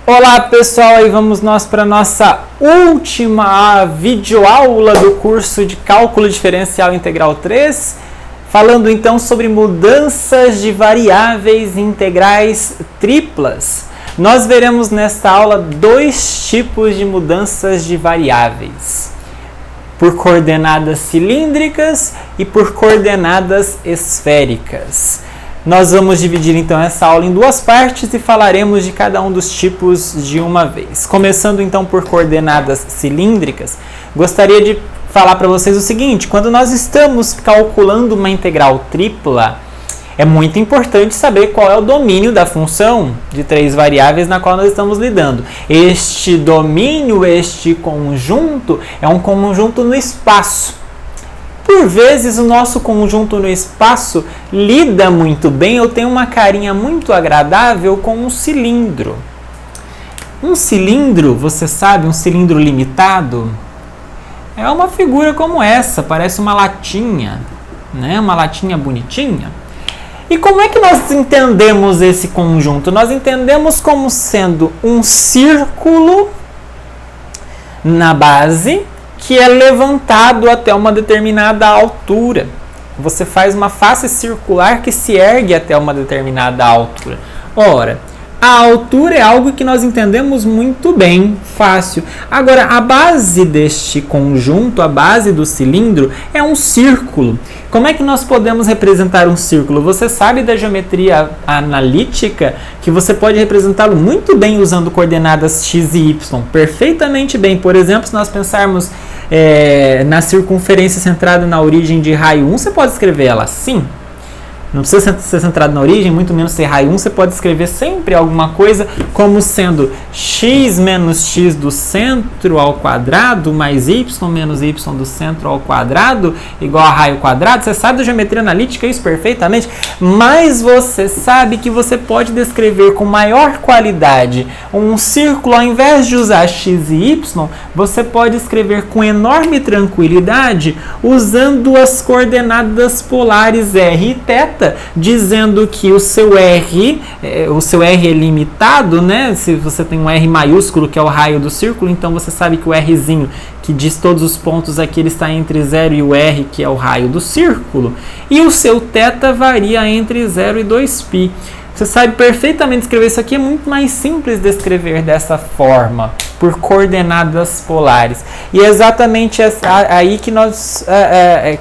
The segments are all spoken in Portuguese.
Olá pessoal, e vamos nós para a nossa última videoaula do curso de Cálculo Diferencial Integral 3, falando então sobre mudanças de variáveis integrais triplas. Nós veremos nesta aula dois tipos de mudanças de variáveis, por coordenadas cilíndricas e por coordenadas esféricas. Nós vamos dividir então essa aula em duas partes e falaremos de cada um dos tipos de uma vez. Começando então por coordenadas cilíndricas, gostaria de falar para vocês o seguinte: quando nós estamos calculando uma integral tripla, é muito importante saber qual é o domínio da função de três variáveis na qual nós estamos lidando. Este domínio, este conjunto, é um conjunto no espaço. Por vezes o nosso conjunto no espaço lida muito bem ou tem uma carinha muito agradável com um cilindro. Um cilindro, você sabe, um cilindro limitado, é uma figura como essa, parece uma latinha, né? Uma latinha bonitinha. E como é que nós entendemos esse conjunto? Nós entendemos como sendo um círculo na base que é levantado até uma determinada altura. Você faz uma face circular que se ergue até uma determinada altura. Ora, a altura é algo que nós entendemos muito bem, fácil. Agora, a base deste conjunto, a base do cilindro, é um círculo. Como é que nós podemos representar um círculo? Você sabe da geometria analítica que você pode representá-lo muito bem usando coordenadas x e y, perfeitamente bem. Por exemplo, se nós pensarmos na circunferência centrada na origem de raio 1, você pode escrever ela assim. Não precisa ser centrado na origem, muito menos ser raio 1, você pode escrever sempre alguma coisa como sendo x menos x do centro ao quadrado mais y menos y do centro ao quadrado igual a raio quadrado. Você sabe da geometria analítica isso perfeitamente, mas você sabe que você pode descrever com maior qualidade um círculo ao invés de usar x e y, você pode escrever com enorme tranquilidade usando as coordenadas polares r e θ, dizendo que o seu R é limitado, né? Se você tem um R maiúsculo, que é o raio do círculo, então você sabe que o Rzinho, que diz todos os pontos aqui, ele está entre 0 e o R, que é o raio do círculo, e o seu θ varia entre 0 e 2π. Você sabe perfeitamente escrever isso aqui, é muito mais simples de escrever dessa forma, por coordenadas polares. E é exatamente aí que nós,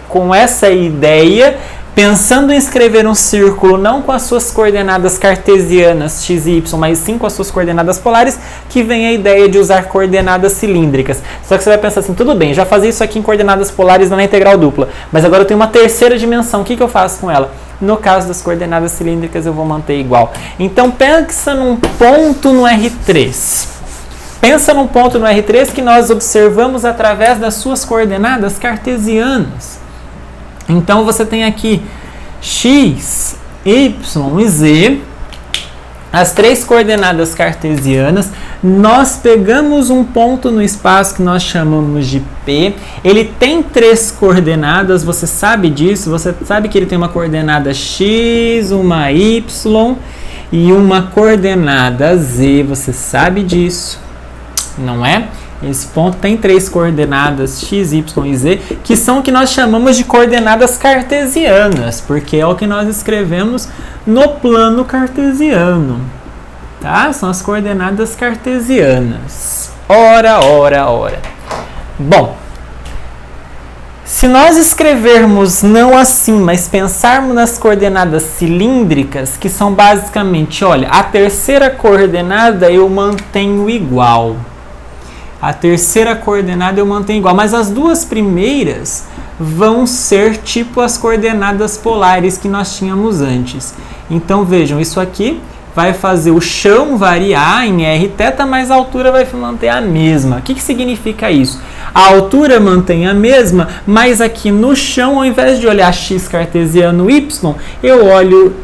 com essa ideia, pensando em escrever um círculo não com as suas coordenadas cartesianas x e y, mas sim com as suas coordenadas polares, que vem a ideia de usar coordenadas cilíndricas. Só que você vai pensar assim, tudo bem, já fazia isso aqui em coordenadas polares na integral dupla, mas agora eu tenho uma terceira dimensão, o que eu faço com ela? No caso das coordenadas cilíndricas eu vou manter igual. Então pensa num ponto no R3. Pensa num ponto no R3 que nós observamos através das suas coordenadas cartesianas. Então você tem aqui x, y e z, as três coordenadas cartesianas. Nós pegamos um ponto no espaço que nós chamamos de P. Ele tem três coordenadas, você sabe disso, você sabe que ele tem uma coordenada x, uma y e uma coordenada z, você sabe disso, não é? Esse ponto tem três coordenadas x, y e z, que são o que nós chamamos de coordenadas cartesianas, porque é o que nós escrevemos no plano cartesiano, tá? São as coordenadas cartesianas. Ora. Bom, se nós escrevermos não assim, mas pensarmos nas coordenadas cilíndricas, que são basicamente, olha, a terceira coordenada eu mantenho igual. A terceira coordenada eu mantenho igual, mas as duas primeiras vão ser tipo as coordenadas polares que nós tínhamos antes. Então vejam, isso aqui vai fazer o chão variar em r θ, mas a altura vai manter a mesma. O que significa isso? A altura mantém a mesma, mas aqui no chão, ao invés de olhar x cartesiano y, eu olho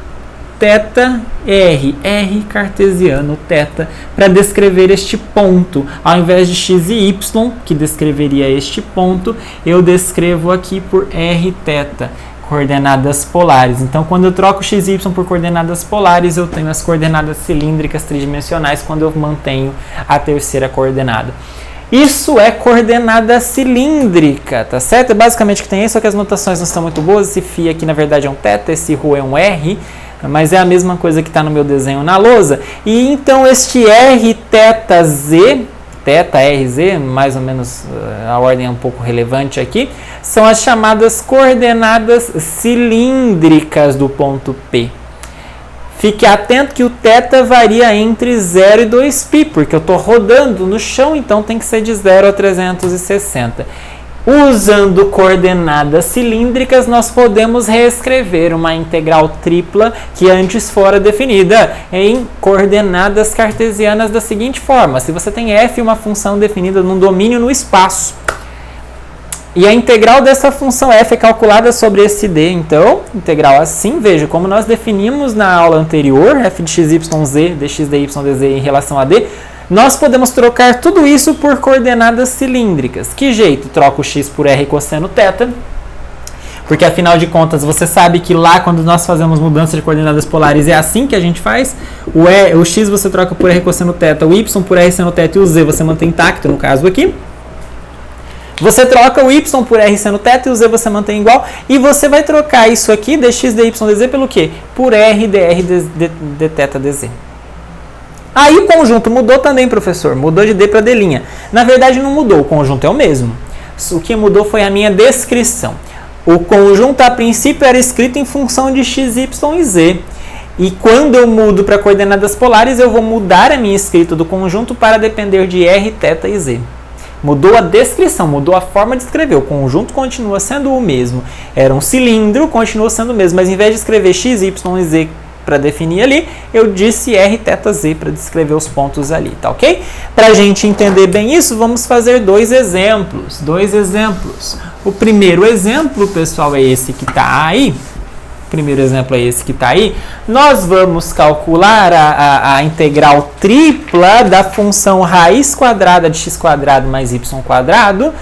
θ, R cartesiano, θ, para descrever este ponto. Ao invés de x e y, que descreveria este ponto, eu descrevo aqui por r θ. coordenadas polares. Então, quando eu troco x e y por coordenadas polares, eu tenho as coordenadas cilíndricas tridimensionais quando eu mantenho a terceira coordenada. Isso é coordenada cilíndrica, tá certo? É basicamente o que tem aí, só que as notações não estão muito boas. Esse φ aqui, na verdade, é um θ, esse ρ é um r, mas é a mesma coisa que está no meu desenho na lousa. E então, este r, θ, z, θ, r, z, mais ou menos a ordem é um pouco relevante aqui, são as chamadas coordenadas cilíndricas do ponto P. Fique atento que o θ varia entre 0 e 2π, porque eu estou rodando no chão, então tem que ser de 0 a 360. Usando coordenadas cilíndricas, nós podemos reescrever uma integral tripla que antes fora definida em coordenadas cartesianas da seguinte forma. Se você tem f, uma função definida num domínio no espaço, e a integral dessa função f é calculada sobre esse d, então, integral assim, veja, como nós definimos na aula anterior, f de x, y, z, dx, dy, dz em relação a d, nós podemos trocar tudo isso por coordenadas cilíndricas. Que jeito? Troco o x por r cosseno θ, porque afinal de contas você sabe que lá quando nós fazemos mudança de coordenadas polares é assim que a gente faz. O x você troca por r cosseno θ, o y por r seno θ e o z você mantém intacto no caso aqui. Você troca o y por r seno θ e o z você mantém igual. E você vai trocar isso aqui, dx, dy, dz, pelo quê? Por r dr dθ dz. Aí o conjunto mudou também, professor. Mudou de d para d'. Na verdade não mudou, o conjunto é o mesmo. O que mudou foi a minha descrição. O conjunto a princípio era escrito em função de x, y e z. E quando eu mudo para coordenadas polares, eu vou mudar a minha escrita do conjunto para depender de r, θ e z. Mudou a descrição, mudou a forma de escrever. O conjunto continua sendo o mesmo. Era um cilindro, continua sendo o mesmo. Mas em vez de escrever x, y e z para definir ali, eu disse r, θ, z para descrever os pontos ali, tá ok? Para a gente entender bem isso, vamos fazer dois exemplos. O primeiro exemplo, pessoal, é esse que está aí. Nós vamos calcular a integral tripla da função raiz quadrada de x² mais y²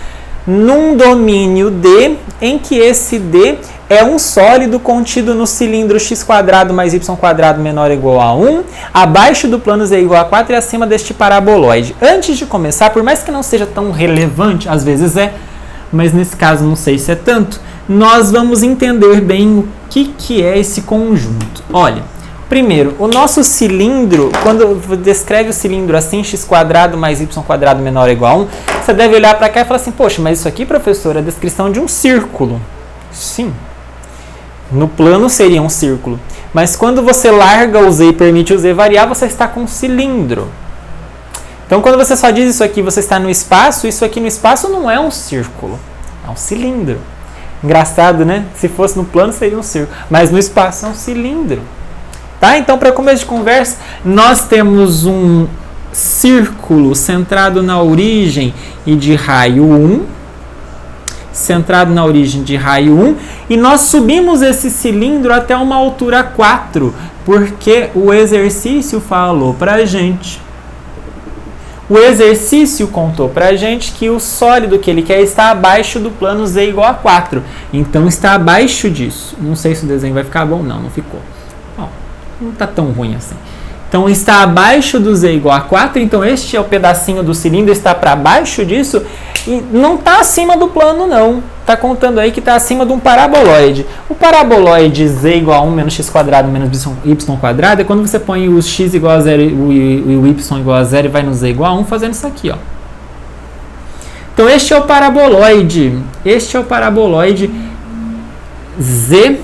num domínio D, em que esse D é um sólido contido no cilindro x² mais y² menor ou igual a 1, abaixo do plano z igual a 4 e acima deste paraboloide. Antes de começar, por mais que não seja tão relevante, às vezes é, mas nesse caso não sei se é tanto, nós vamos entender bem o que é esse conjunto. Olha, primeiro, o nosso cilindro, quando descreve o cilindro assim, x² mais y² menor ou igual a 1, você deve olhar para cá e falar assim, poxa, mas isso aqui, professor, é a descrição de um círculo. Sim, no plano seria um círculo, mas quando você larga o z e permite o z variar, você está com um cilindro. Então, quando você só diz isso aqui, você está no espaço, isso aqui no espaço não é um círculo, é um cilindro. Engraçado, né? Se fosse no plano seria um círculo, mas no espaço é um cilindro. Tá? Então, para começo de conversa, nós temos um círculo centrado na origem e de raio 1, e nós subimos esse cilindro até uma altura 4, porque o exercício falou pra gente. O exercício contou pra gente que o sólido que ele quer está abaixo do plano z igual a 4. Então está abaixo disso. Não sei se o desenho vai ficar bom. Não ficou. Bom, não está tão ruim assim. Então está abaixo do z igual a 4. Então este é o pedacinho do cilindro, está para baixo disso. E não está acima do plano não. Está contando aí que está acima de um paraboloide. O paraboloide z igual a 1 menos x² menos y² é quando você põe o x igual a 0 e o y igual a 0 e vai no z igual a 1 fazendo isso aqui, ó. Então este é o paraboloide. Z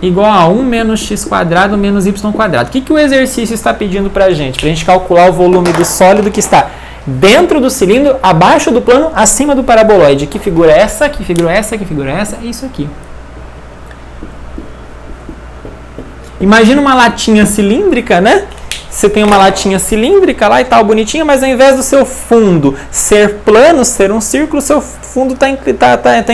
igual a 1 menos x² menos y². O que o exercício está pedindo para a gente? Para a gente calcular o volume do sólido que está dentro do cilindro, abaixo do plano, acima do paraboloide. Que figura é essa? Que figura é essa? Que figura é essa? É isso aqui. Imagina uma latinha cilíndrica, né? Você tem uma latinha cilíndrica lá e tal, bonitinha, mas ao invés do seu fundo ser plano, ser um círculo, seu fundo está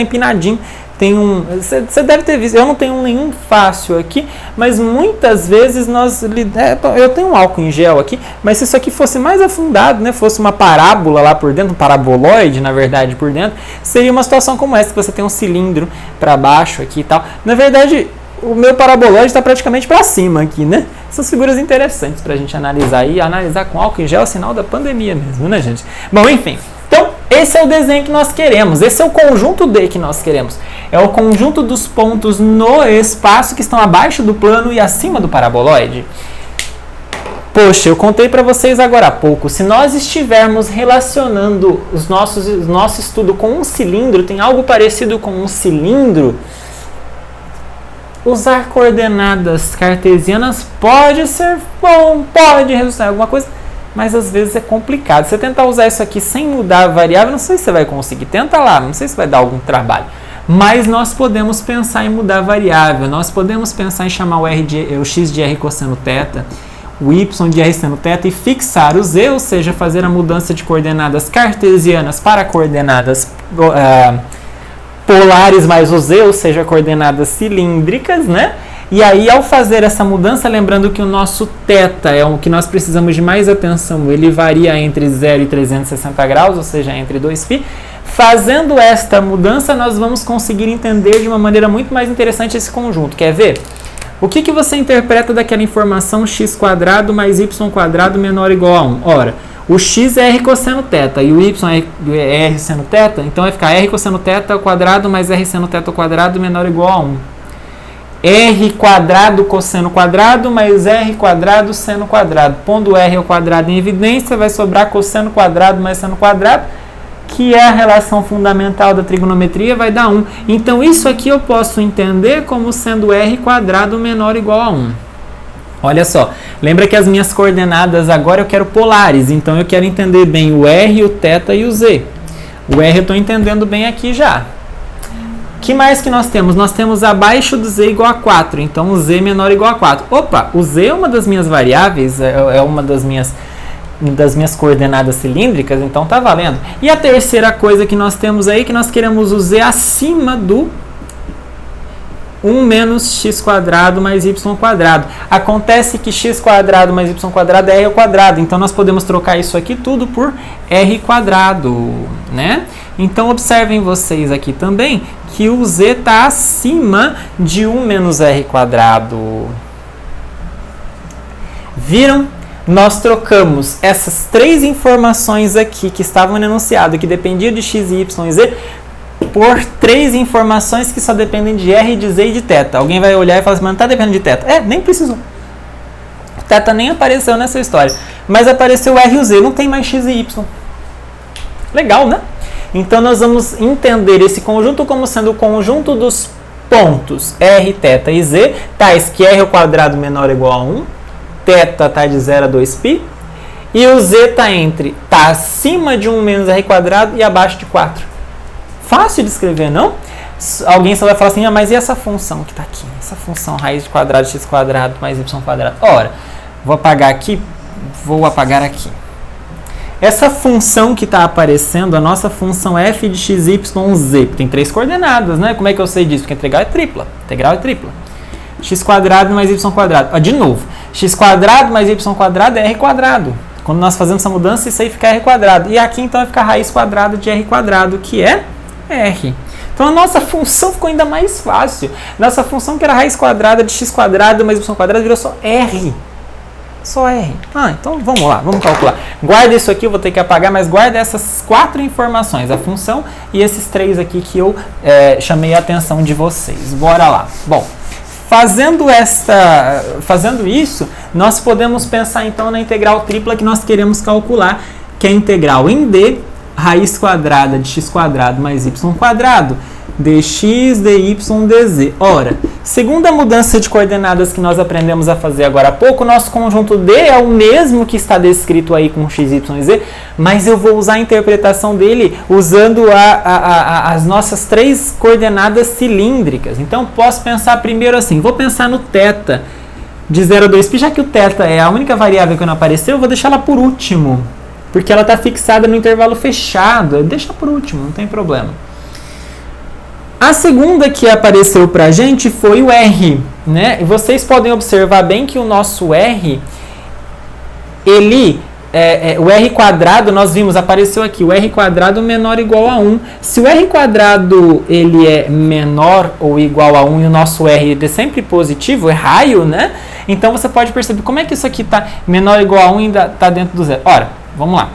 empinadinho. Você deve ter visto, eu não tenho nenhum fácil aqui, mas muitas vezes eu tenho um álcool em gel aqui, mas se isso aqui fosse mais afundado, né, fosse uma parábola lá por dentro, um paraboloide, na verdade, por dentro, seria uma situação como essa, que você tem um cilindro para baixo aqui e tal. Na verdade, o meu paraboloide está praticamente para cima aqui, né? São figuras interessantes para a gente analisar e analisar com álcool em gel é sinal da pandemia mesmo, né, gente? Bom, enfim. Então, esse é o desenho que nós queremos, esse é o conjunto D que nós queremos. É o conjunto dos pontos no espaço que estão abaixo do plano e acima do paraboloide. Poxa, eu contei para vocês agora há pouco, se nós estivermos relacionando nosso estudo com um cilindro, tem algo parecido com um cilindro, usar coordenadas cartesianas pode ser bom, pode resultar em alguma coisa, mas às vezes é complicado. Você tentar usar isso aqui sem mudar a variável, não sei se você vai conseguir. Tenta lá, não sei se vai dar algum trabalho. Mas nós podemos pensar em mudar a variável, nós podemos pensar em chamar o x de r cosseno θ, o y de r seno θ e fixar o z, ou seja, fazer a mudança de coordenadas cartesianas para coordenadas polares mais o z, ou seja, coordenadas cilíndricas, né? E aí, ao fazer essa mudança, lembrando que o nosso θ é o que nós precisamos de mais atenção, ele varia entre 0 e 360 graus, ou seja, entre 2π. Fazendo esta mudança, nós vamos conseguir entender de uma maneira muito mais interessante esse conjunto. Quer ver? O que você interpreta daquela informação x² mais y² menor ou igual a 1? Ora, o x é r cosseno θ e o y é r seno θ, então vai ficar r cosseno θ ao quadrado mais r seno θ ao quadrado menor ou igual a 1. r² cosseno quadrado mais r² seno quadrado. Pondo r ao quadrado em evidência, vai sobrar cosseno quadrado mais seno quadrado, que é a relação fundamental da trigonometria, vai dar 1. Então, isso aqui eu posso entender como sendo r² menor ou igual a 1. Olha só, lembra que as minhas coordenadas agora eu quero polares, então eu quero entender bem o r, o θ e o z. O r eu estou entendendo bem aqui já. O que mais que nós temos? Nós temos abaixo do z igual a 4, então o z menor ou igual a 4. Opa, o z é uma das minhas variáveis, é uma das minhas coordenadas cilíndricas, então tá valendo. E a terceira coisa que nós temos aí, que nós queremos o z acima do 1 menos x² mais y². Acontece que x² mais y² é r ao quadrado, então nós podemos trocar isso aqui tudo por r², né? Então observem vocês aqui também que o z está acima de 1 menos r². Viram? Nós trocamos essas três informações aqui que estavam no enunciado, que dependiam de x, y e z, por três informações que só dependem de r, de z e de θ. Alguém vai olhar e falar assim, mas não está dependendo de θ. Nem precisou. O θ nem apareceu nessa história. Mas apareceu r e o z, não tem mais x e y. Legal, né? Então nós vamos entender esse conjunto como sendo o conjunto dos pontos r, θ e z, tais que r ao quadrado menor ou igual a 1, θ está de 0 a 2π, e o z está acima de 1 menos r² e abaixo de 4. Fácil de escrever, não? Alguém só vai falar assim, mas e essa função que está aqui? Essa função raiz de quadrado de x² mais y². Ora, vou apagar aqui. Essa função que está aparecendo, a nossa função f de x, y, z, tem três coordenadas, né? Como é que eu sei disso? Porque integral é tripla. x² mais y². De novo, x² mais y² é r². Quando nós fazemos essa mudança, isso aí fica r². E aqui, então, vai ficar raiz quadrada de r², que é r. Então, a nossa função ficou ainda mais fácil. Nossa função, que era raiz quadrada de x² mais y², virou só r. Só r. Então, vamos lá, vamos calcular. Guarda isso aqui, eu vou ter que apagar, mas guarda essas quatro informações, a função e esses três aqui que eu chamei a atenção de vocês. Bora lá. Bom, fazendo isso, nós podemos pensar então na integral tripla que nós queremos calcular, que é a integral em d, raiz quadrada de x² mais y², dx, dy, dz. Ora, segundo a mudança de coordenadas que nós aprendemos a fazer agora há pouco, nosso conjunto D é o mesmo que está descrito aí com x, y e z, mas eu vou usar a interpretação dele usando as nossas três coordenadas cilíndricas. Então, posso pensar primeiro assim, vou pensar no θ de 0 a 2π, já que o θ é a única variável que não apareceu, eu vou deixar ela por último, porque ela está fixada no intervalo fechado. Deixa por último, não tem problema. A segunda que apareceu para a gente foi o R, né? E vocês podem observar bem que o nosso R, ele... o R quadrado, nós vimos, apareceu aqui, o R quadrado menor ou igual a 1. Se o R quadrado ele é menor ou igual a 1 e o nosso R é sempre positivo, é raio, né? Então você pode perceber como é que isso aqui está menor ou igual a 1 e ainda está dentro do zero. Ora, vamos lá.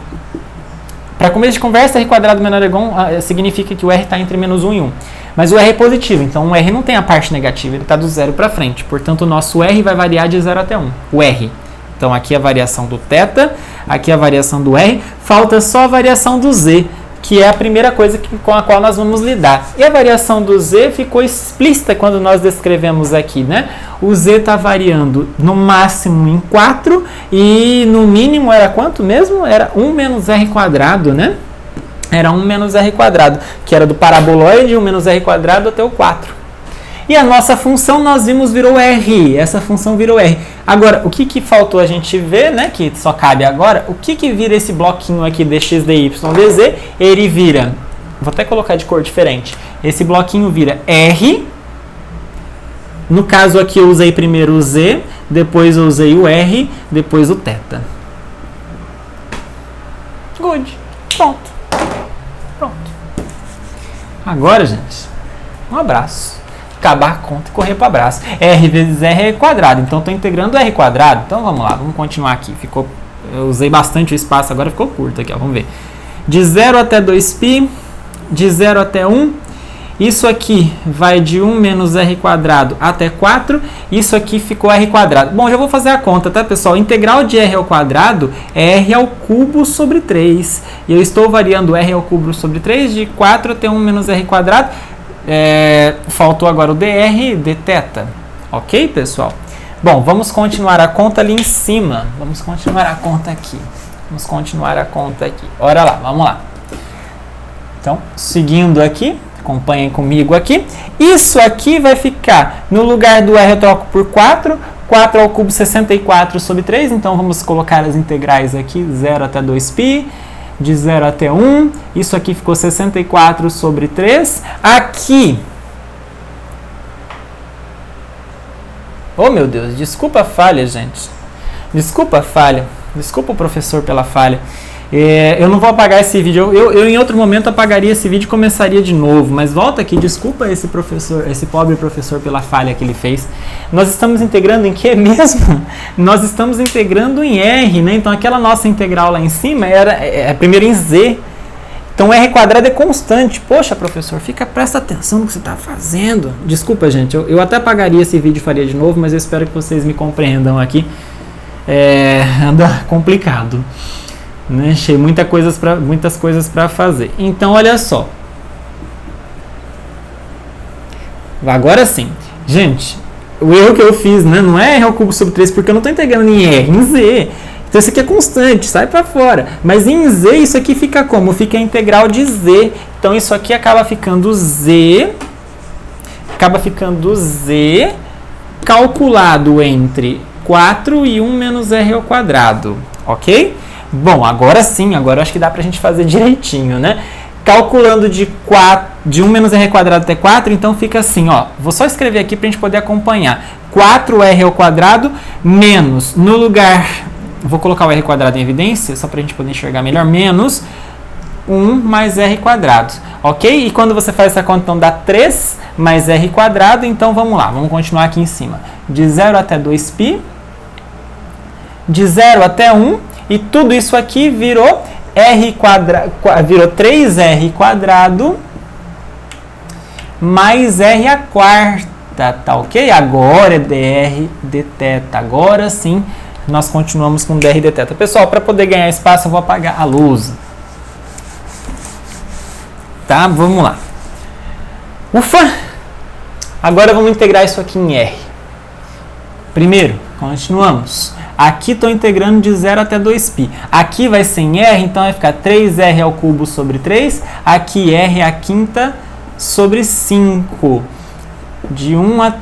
Para começo de conversa, R quadrado menor ou igual a 1 significa que o R está entre menos 1 e 1. Mas o R é positivo, então o R não tem a parte negativa, ele está do zero para frente. Portanto, o nosso R vai variar de 0 até 1. O R. Então, aqui a variação do θ, aqui a variação do R, falta só a variação do Z, que é a primeira coisa com a qual nós vamos lidar. E a variação do Z ficou explícita quando nós descrevemos aqui, né? O Z está variando no máximo em 4 e no mínimo era quanto mesmo? Era 1 menos R quadrado, né? Era 1 menos R quadrado, que era do paraboloide 1 menos R quadrado até o 4. E a nossa função, nós vimos, virou R. Essa função virou R. Agora, o que faltou a gente ver, né? Que só cabe agora. O que vira esse bloquinho aqui dx, dy, dz? Ele vira... Vou até colocar de cor diferente. Esse bloquinho vira R. No caso aqui eu usei primeiro o Z, depois eu usei o R, depois o θ. Good. Pronto. Agora, gente, um abraço. Acabar a conta e correr para o abraço. R vezes R é quadrado, então estou integrando R quadrado. Então vamos lá, vamos continuar aqui. Eu usei bastante o espaço, agora ficou curto aqui, ó, vamos ver. De 0 até 2π, de 0 até 1, isso aqui vai de 1 menos R quadrado até 4, isso aqui ficou R quadrado. Bom, já vou fazer a conta, tá, pessoal? Integral de R ao quadrado é R ao cubo sobre 3. E eu estou variando R ao cubo sobre 3 de 4 até 1 menos R quadrado. Faltou agora o dr e dθ. Ok, pessoal? Bom, vamos continuar a conta ali em cima. Vamos continuar a conta aqui. Ora lá, vamos lá. Então, seguindo aqui, acompanhem comigo aqui. Isso aqui vai ficar, no lugar do R eu troco por 4. 4 ao cubo 64 sobre 3. Então, vamos colocar as integrais aqui, 0 até 2π. De 0 até 1, isso aqui ficou 64 sobre 3. Aqui, oh meu Deus, desculpa a falha, gente. Desculpa a falha. Desculpa o professor pela falha. Eu não vou apagar esse vídeo. Eu em outro momento apagaria esse vídeo e começaria de novo. Mas volta aqui, desculpa esse professor, esse pobre professor pela falha que ele fez. Nós estamos integrando em que mesmo? Nós estamos integrando em R, né? Então aquela nossa integral lá em cima era primeiro em Z. Então R quadrado é constante. Poxa, professor, presta atenção no que você está fazendo. Desculpa, gente. Eu até apagaria esse vídeo e faria de novo, mas eu espero que vocês me compreendam aqui. Anda complicado. Né? Achei muitas coisas para fazer. Então, olha só. Agora sim. Gente, o erro que eu fiz, né, não é R ao cubo sobre 3, porque eu não estou integrando em R, em Z. Então, isso aqui é constante, sai para fora. Mas em Z, isso aqui fica como? Fica a integral de Z. Então, isso aqui acaba ficando Z. Calculado entre 4 e 1 menos R ao quadrado. Ok? Bom, agora sim, agora eu acho que dá pra gente fazer direitinho, né? Calculando de 1 menos R quadrado até 4, então fica assim, ó. Vou só escrever aqui pra gente poder acompanhar. 4R ao quadrado menos, no lugar, vou colocar o R quadrado em evidência, só pra gente poder enxergar melhor, menos 1 mais R quadrado, ok? E quando você faz essa conta, então dá 3 mais R quadrado, então vamos lá, vamos continuar aqui em cima. De 0 até 2π, de 0 até 1, e tudo isso aqui virou virou 3R quadrado mais R a quarta, tá ok? Agora é dr dθ. Agora sim, nós continuamos com dr dθ. Pessoal, para poder ganhar espaço, eu vou apagar a luz. Tá? Vamos lá. Ufa! Agora vamos integrar isso aqui em R. Primeiro, continuamos. Aqui estou integrando de 0 até 2π. Aqui vai ser em R, então vai ficar 3R ao cubo sobre 3. Aqui R a quinta sobre 5.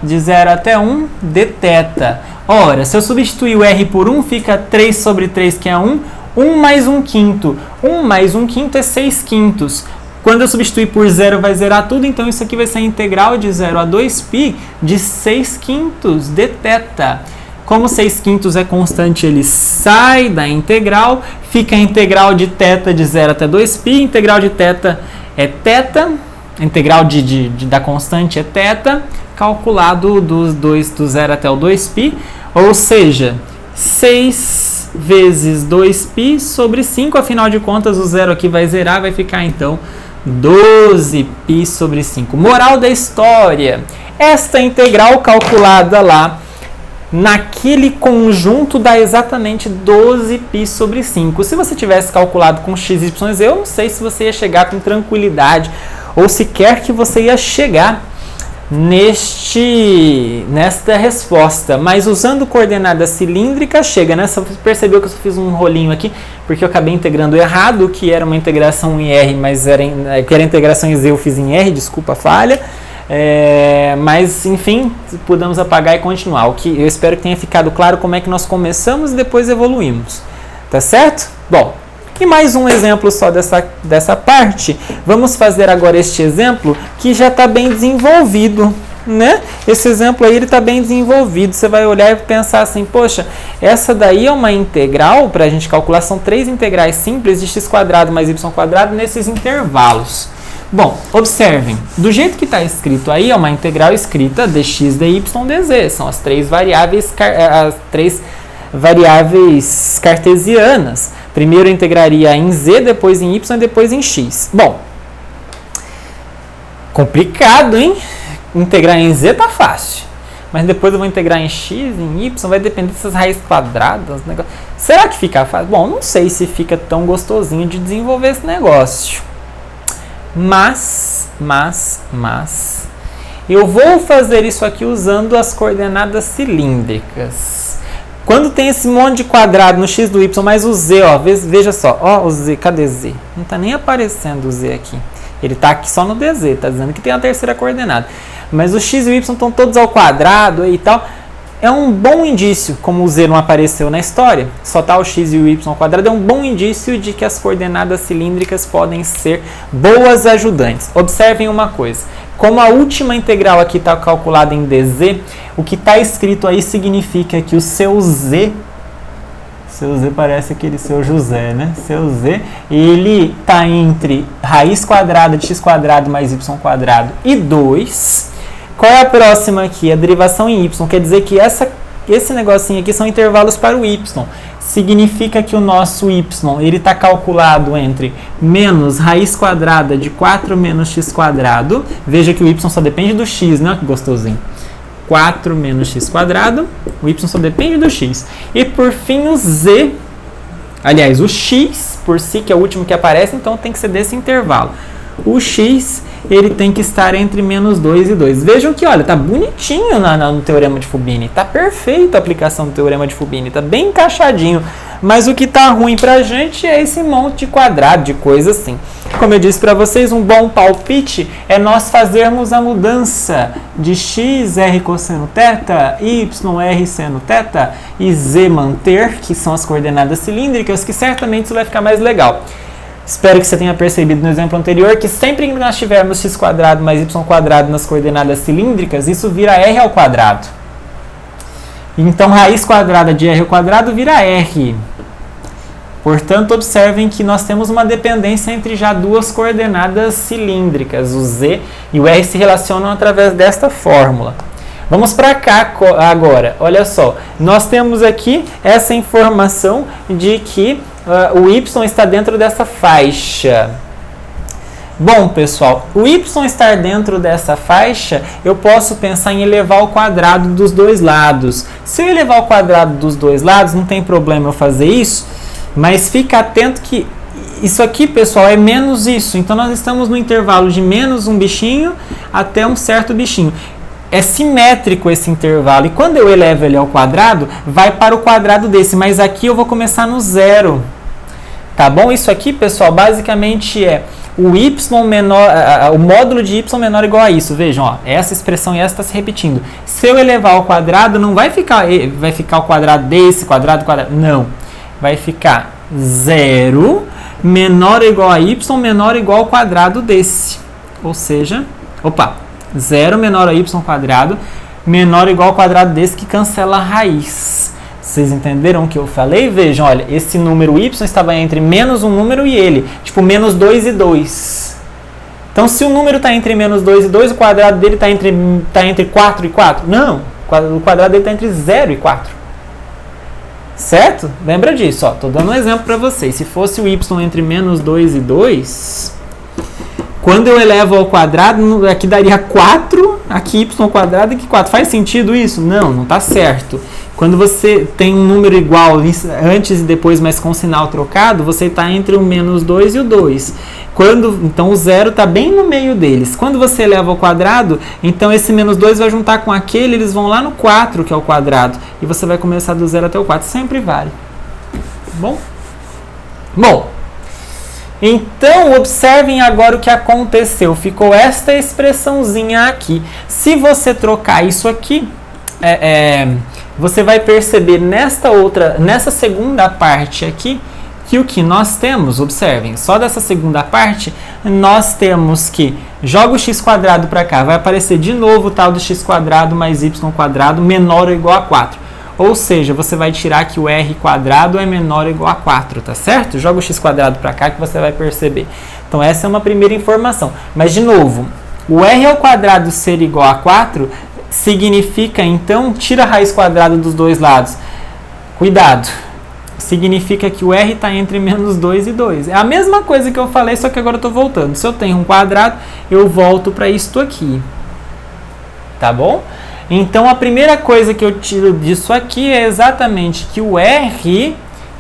De 0 até 1, dθ. Ora, se eu substituir o R por 1, fica 3 sobre 3, que é 1. 1 mais 1 quinto. 1 mais 1 quinto é 6 quintos. Quando eu substituir por zero, vai zerar tudo, então isso aqui vai ser a integral de 0 a 2π de 6/5 de θ. Como 6/5 é constante, ele sai da integral, fica a integral de θ de 0 até 2π, integral de θ é θ, a integral da constante é θ, calculado do 0 até o 2π, ou seja, 6 vezes 2π sobre 5, afinal de contas o zero aqui vai zerar, vai ficar então 12π sobre 5. Moral da história, esta integral calculada lá naquele conjunto dá exatamente 12π sobre 5. Se você tivesse calculado com x, y, z, eu não sei se você ia chegar com tranquilidade ou sequer que você ia chegar nesta resposta, mas usando coordenada cilíndrica chega, né? Você percebeu que eu só fiz um rolinho aqui porque eu acabei integrando errado, que era uma integração em R, mas que era integração em Z, eu fiz em R, desculpa a falha. Mas enfim, podemos apagar e continuar. O que eu espero que tenha ficado claro como é que nós começamos e depois evoluímos, tá certo? Bom, e mais um exemplo só dessa parte. Vamos fazer agora este exemplo que já está bem desenvolvido, né? Esse exemplo aí está bem desenvolvido. Você vai olhar e pensar assim, poxa, essa daí é uma integral para a gente calcular, são 3 integrais simples de x² mais y² nesses intervalos. Bom, observem, do jeito que está escrito aí, é uma integral escrita dx, dy, dz. São as três variáveis cartesianas. Primeiro eu integraria em z, depois em y e depois em x. Bom, complicado, hein? Integrar em z tá fácil. Mas depois eu vou integrar em x, em y, vai depender dessas raízes quadradas. Será que fica fácil? Bom, não sei se fica tão gostosinho de desenvolver esse negócio. Mas, eu vou fazer isso aqui usando as coordenadas cilíndricas. Quando tem esse monte de quadrado no x do y, mais o z, ó, veja só, ó, o z, cadê z? Não está nem aparecendo o z aqui. Ele está aqui só no dz, está dizendo que tem a terceira coordenada. Mas o x e o y estão todos ao quadrado e tal. É um bom indício, como o z não apareceu na história, só está o x e o y ao quadrado, é um bom indício de que as coordenadas cilíndricas podem ser boas ajudantes. Observem uma coisa, como a última integral aqui está calculada em dz, o que está escrito aí significa que o seu z parece aquele seu José, né? Seu z, ele está entre raiz quadrada de x² mais y² e 2. Qual é a próxima aqui? A derivação em y. Quer dizer que esse negocinho aqui são intervalos para o y. Significa que o nosso y está calculado entre menos raiz quadrada de 4 menos x². Veja que o y só depende do x, né? Que gostosinho. 4 menos x². O y só depende do x. E por fim o z. Aliás, o x por si, que é o último que aparece, então tem que ser desse intervalo. O x, ele tem que estar entre menos 2 e 2. Vejam que, olha, tá bonitinho no Teorema de Fubini. Tá perfeita a aplicação do Teorema de Fubini. Tá bem encaixadinho. Mas o que tá ruim pra gente é esse monte de quadrado, de coisa assim. Como eu disse para vocês, um bom palpite é nós fazermos a mudança de x, r cosseno θ, y, r seno θ e z manter, que são as coordenadas cilíndricas, que certamente isso vai ficar mais legal. Espero que você tenha percebido no exemplo anterior que sempre que nós tivermos x² mais y² nas coordenadas cilíndricas, isso vira r ao quadrado. Então, raiz quadrada de r ao quadrado vira r. Portanto, observem que nós temos uma dependência entre já duas coordenadas cilíndricas. O z e o r se relacionam através desta fórmula. Vamos para cá agora. Olha só, nós temos aqui essa informação de que o y está dentro dessa faixa. Bom, pessoal, o y estar dentro dessa faixa, eu posso pensar em elevar ao quadrado dos dois lados. Se eu elevar ao quadrado dos dois lados, não tem problema eu fazer isso, mas fica atento que isso aqui, pessoal, é menos isso. Então, nós estamos no intervalo de menos um bichinho até um certo bichinho. É simétrico esse intervalo. E quando eu elevo ele ao quadrado, vai para o quadrado desse. Mas aqui eu vou começar no zero. Tá bom? Isso aqui, pessoal, basicamente é o y menor, o módulo de y menor ou igual a isso. Vejam, ó, essa expressão e essa está se repetindo. Se eu elevar ao quadrado, não vai ficar o quadrado desse, quadrado. Não. Vai ficar zero menor ou igual a y menor ou igual ao quadrado desse. Ou seja, 0 menor a y quadrado menor ou igual ao quadrado desse, que cancela a raiz. Vocês entenderam o que eu falei? Vejam, olha, esse número y estava entre menos um número e ele, tipo menos 2 e 2. Então, se o número está entre menos 2 e 2, o quadrado dele está entre 4 e 4? Não, o quadrado dele está entre 0 e 4. Certo? Lembra disso, ó. Tô dando um exemplo para vocês. Se fosse o y entre menos 2 e 2, quando eu elevo ao quadrado, aqui daria 4, aqui y ao quadrado e aqui 4. Faz sentido isso? Não, não está certo. Quando você tem um número igual antes e depois, mas com sinal trocado, você está entre o menos 2 e o 2. Então o 0 está bem no meio deles. Quando você eleva ao quadrado, então esse menos 2 vai juntar com aquele, eles vão lá no 4, que é o quadrado. E você vai começar do 0 até o 4. Sempre vale. Bom, então observem agora o que aconteceu. Ficou esta expressãozinha aqui. Se você trocar isso aqui, você vai perceber nessa segunda parte aqui, que o que nós temos, observem, só dessa segunda parte, nós temos que joga o x quadrado para cá, vai aparecer de novo o tal do x quadrado mais y quadrado menor ou igual a 4. Ou seja, você vai tirar que o r quadrado é menor ou igual a 4, tá certo? Joga o x quadrado para cá que você vai perceber. Então essa é uma primeira informação. Mas de novo, o r ao quadrado ser igual a 4 significa, então, tira a raiz quadrada dos dois lados. Cuidado! Significa que o r está entre menos 2 e 2. É a mesma coisa que eu falei, só que agora eu estou voltando. Se eu tenho um quadrado, eu volto para isto aqui. Tá bom? Então, a primeira coisa que eu tiro disso aqui é exatamente que o r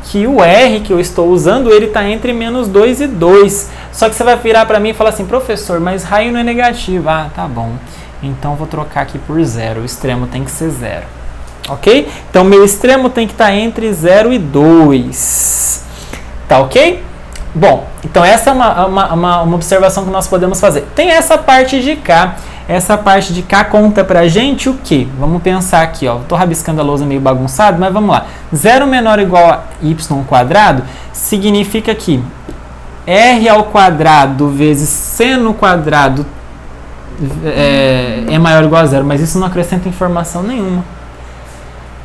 que eu estou usando, ele está entre menos 2 e 2. Só que você vai virar para mim e falar assim, professor, mas raio não é negativo. Ah, tá bom. Então, vou trocar aqui por 0. O extremo tem que ser 0. Ok? Então, meu extremo tem que estar entre 0 e 2. Tá ok? Bom, então essa é uma observação que nós podemos fazer. Tem essa parte de cá. Essa parte de cá conta pra gente o quê? Vamos pensar aqui, ó. Estou rabiscando a lousa meio bagunçado, mas vamos lá. 0 menor ou igual a y quadrado significa que r ao quadrado vezes seno quadrado é maior ou igual a 0, mas isso não acrescenta informação nenhuma.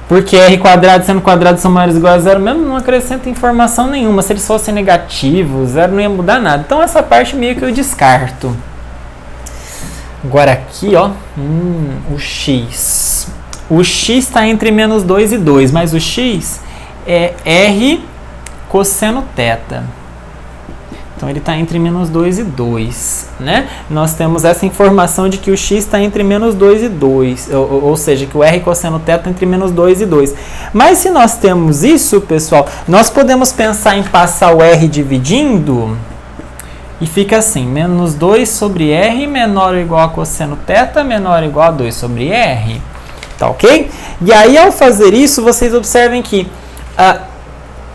Porque r quadrado e seno quadrado são maiores ou igual a 0 mesmo, não acrescenta informação nenhuma. Se eles fossem negativos, 0 não ia mudar nada. Então essa parte meio que eu descarto. Agora aqui, ó, o x. O x está entre menos 2 e 2, mas o x é r cosseno θ. Então, ele está entre menos 2 e 2, né? Nós temos essa informação de que o x está entre menos 2 e 2, ou seja, que o r cosseno θ está entre menos 2 e 2. Mas se nós temos isso, pessoal, nós podemos pensar em passar o r dividindo e fica assim, menos 2 sobre r menor ou igual a cosseno θ menor ou igual a 2 sobre r. Tá ok? E aí, ao fazer isso, vocês observem que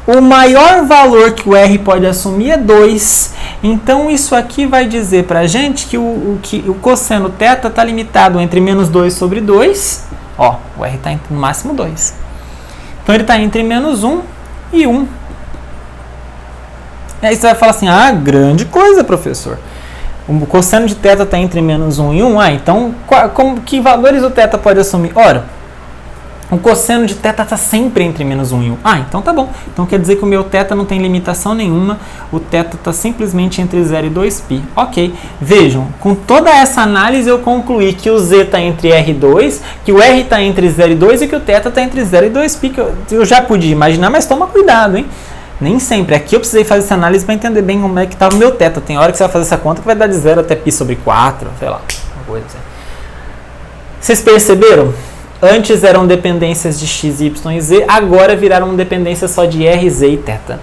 o maior valor que o r pode assumir é 2. Então, isso aqui vai dizer para a gente que o cosseno θ está limitado entre menos 2 sobre 2. Ó, o r está no máximo 2. Então, ele está entre menos 1 e 1. E aí você vai falar assim, grande coisa, professor. O cosseno de θ está entre menos 1 e 1. Então, que valores o θ pode assumir? Ora, o cosseno de θ está sempre entre menos 1 e 1. Então tá bom. Então quer dizer que o meu θ não tem limitação nenhuma. O θ está simplesmente entre 0 e 2π. Ok. Vejam, com toda essa análise eu concluí que o z está entre r e 2, que o r está entre 0 e 2 e que o θ está entre 0 e 2π. Que eu já podia imaginar, mas toma cuidado, hein? Nem sempre. Aqui eu precisei fazer essa análise para entender bem como é que estava o meu θ. Tem hora que você vai fazer essa conta que vai dar de 0 até π sobre 4, sei lá, uma coisa assim. Vocês perceberam? Antes eram dependências de x, y e z, agora viraram dependências só de r, z e θ.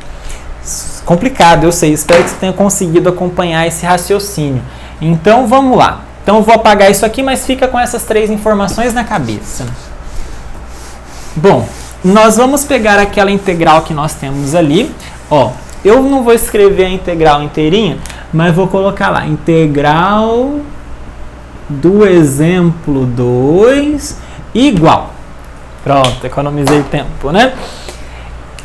Complicado, eu sei. Espero que você tenha conseguido acompanhar esse raciocínio. Então, vamos lá. Então, eu vou apagar isso aqui, mas fica com essas 3 informações na cabeça. Bom, nós vamos pegar aquela integral que nós temos ali. Ó, eu não vou escrever a integral inteirinha, mas vou colocar lá, integral do exemplo 2 igual. Pronto, economizei tempo, né?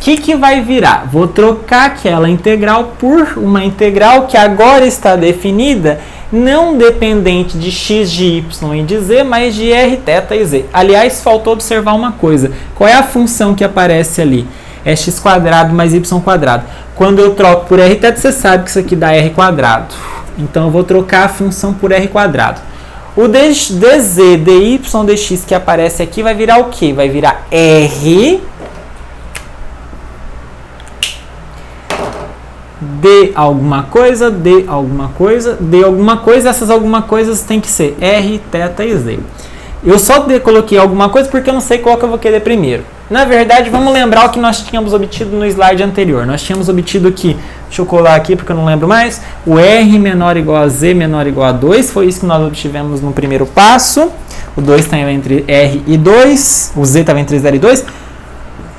que vai virar? Vou trocar aquela integral por uma integral que agora está definida, não dependente de x, de y e de z, mas de r, θ e z. Aliás, faltou observar uma coisa. Qual é a função que aparece ali? É x² mais y². Quando eu troco por r θ, você sabe que isso aqui dá r². Então, eu vou trocar a função por r². O dz, dy, dx que aparece aqui vai virar o quê? Vai virar r de alguma coisa, de alguma coisa, de alguma coisa. Essas alguma coisas tem que ser r, θ e z. Eu só coloquei alguma coisa porque eu não sei qual que eu vou querer primeiro. Na verdade, vamos lembrar o que nós tínhamos obtido no slide anterior. Nós tínhamos obtido aqui, deixa eu colar aqui porque eu não lembro mais, o r menor igual a z menor igual a 2. Foi isso que nós obtivemos no primeiro passo. O 2 estava entre r e 2, o z estava entre 0 e 2.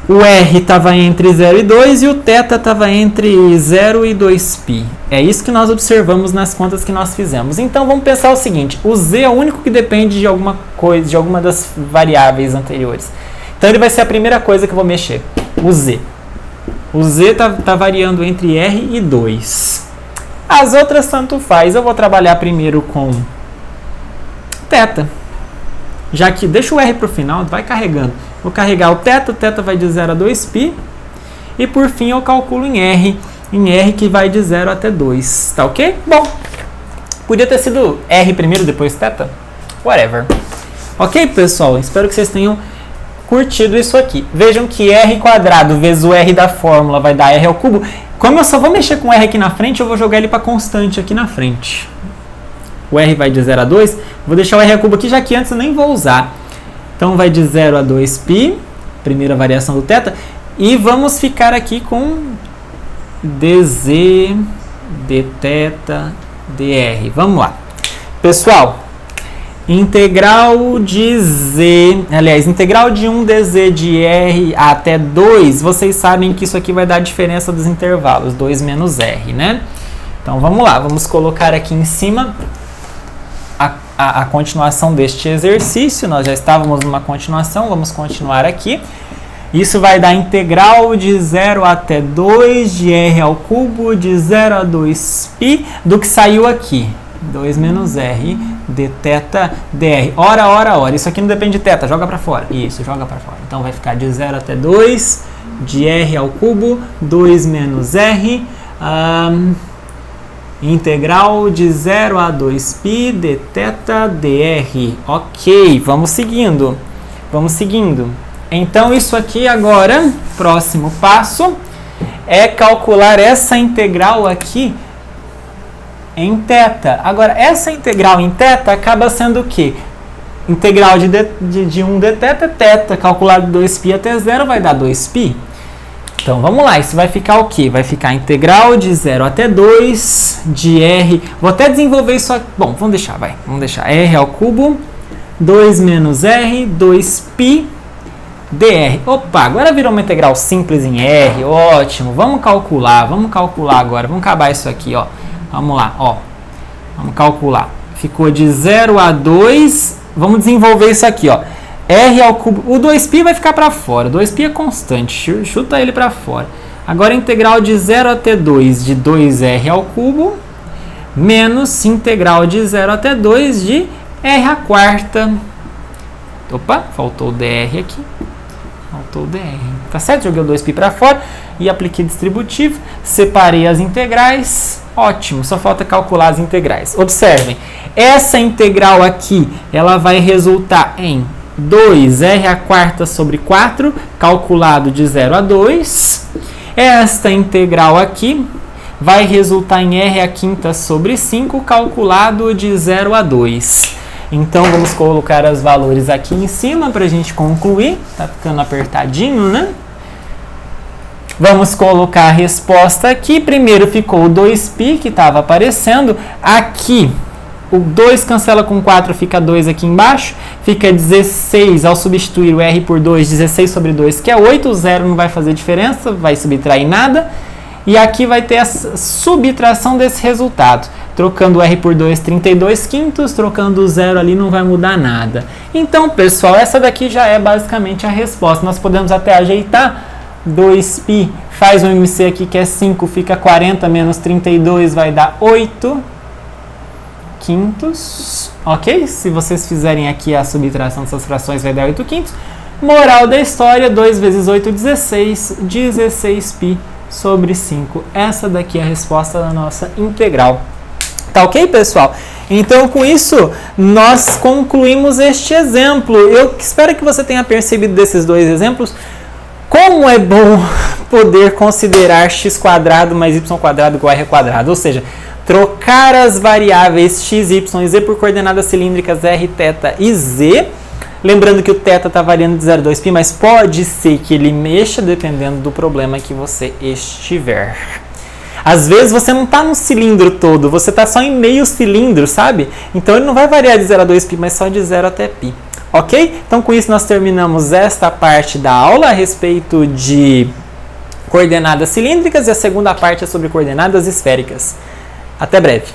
O r estava entre 0 e 2 e o θ estava entre 0 e 2π. É isso que nós observamos nas contas que nós fizemos. Então vamos pensar o seguinte, o z é o único que depende de alguma coisa, de alguma das variáveis anteriores. Então ele vai ser a primeira coisa que eu vou mexer, o z. O z está variando entre r e 2. As outras tanto faz. Eu vou trabalhar primeiro com θ. Já que deixa o r para o final, vai carregando. Vou carregar o θ, o θ vai de 0 a 2π. E por fim eu calculo em r que vai de 0 até 2. Tá ok? Bom, podia ter sido r primeiro, depois θ. Whatever. Ok, pessoal? Espero que vocês tenham curtido isso aqui. Vejam que r² vezes o r da fórmula vai dar r ao cubo. Como eu só vou mexer com r aqui na frente, eu vou jogar ele para constante aqui na frente. O r vai de 0 a 2. Vou deixar o r ao cubo aqui, já que antes eu nem vou usar. Então vai de 0 a 2π, primeira variação do θ, e vamos ficar aqui com dz, dθ, dr. Vamos lá. Pessoal, integral de z, aliás, integral de 1 dz de r até 2, vocês sabem que isso aqui vai dar a diferença dos intervalos, 2 menos r, né? Então vamos lá, vamos colocar aqui em cima a continuação deste exercício. Nós já estávamos numa continuação, vamos continuar aqui. Isso vai dar integral de 0 até 2 de r ao cubo de 0 a 2π do que saiu aqui. 2 menos r dθ dr. Ora. Isso aqui não depende de θ, joga para fora. Isso, joga para fora. Então vai ficar de 0 até 2 de r ao cubo, 2 menos r, integral de 0 a 2π dθ dr. Ok, vamos seguindo. Então, isso aqui agora, próximo passo, é calcular essa integral aqui em θ. Agora, essa integral em θ acaba sendo o quê? Integral de 1 dθ, θ calculado de 2π até 0 vai dar 2π. Então, vamos lá, isso vai ficar o quê? Vai ficar integral de 0 até 2 de r. Vou até desenvolver isso aqui. Bom, vamos deixar r ao cubo, 2 menos r, 2π dr. Opa, agora virou uma integral simples em r, ótimo. Vamos calcular agora. Vamos acabar isso aqui, ó. Vamos lá, ó. Vamos calcular. Ficou de 0 a 2. Vamos desenvolver isso aqui, ó. R ao cubo. O 2π vai ficar para fora. O 2π é constante. Chuta ele para fora. Agora, integral de 0 até 2 de 2r ao cubo menos integral de 0 até 2 de r à quarta. Opa, faltou o dr aqui. Faltou o dr. Tá certo? Joguei o 2π para fora e apliquei distributivo. Separei as integrais. Ótimo, só falta calcular as integrais. Observem, essa integral aqui, ela vai resultar em 2r à quarta sobre 4, calculado de 0 a 2. Esta integral aqui vai resultar em r à quinta sobre 5, calculado de 0 a 2. Então, vamos colocar os valores aqui em cima para a gente concluir. Tá ficando apertadinho, né? Vamos colocar a resposta aqui. Primeiro ficou o 2π que estava aparecendo. Aqui, o 2 cancela com 4, fica 2 aqui embaixo. Fica 16, ao substituir o r por 2, 16 sobre 2, que é 8. O 0 não vai fazer diferença, vai subtrair nada. E aqui vai ter a subtração desse resultado. Trocando o r por 2, 32 quintos. Trocando o 0 ali não vai mudar nada. Então, pessoal, essa daqui já é basicamente a resposta. Nós podemos até ajeitar 2π, faz um MC aqui que é 5, fica 40 menos 32, vai dar 8 quintos, ok? Se vocês fizerem aqui a subtração dessas frações, vai dar 8 quintos. Moral da história, 2 vezes 8, 16, 16π sobre 5. Essa daqui é a resposta da nossa integral. Tá ok, pessoal? Então, com isso, nós concluímos este exemplo. Eu espero que você tenha percebido desses dois exemplos como é bom poder considerar x² mais y² igual a r². Ou seja, trocar as variáveis x, y e z por coordenadas cilíndricas r, θ e z. Lembrando que o θ está variando de 0 a 2π, mas pode ser que ele mexa dependendo do problema que você estiver. Às vezes você não está no cilindro todo, você está só em meio cilindro, sabe? Então ele não vai variar de 0 a 2π, mas só de 0 até π. Ok? Então com isso nós terminamos esta parte da aula a respeito de coordenadas cilíndricas e a segunda parte é sobre coordenadas esféricas. Até breve!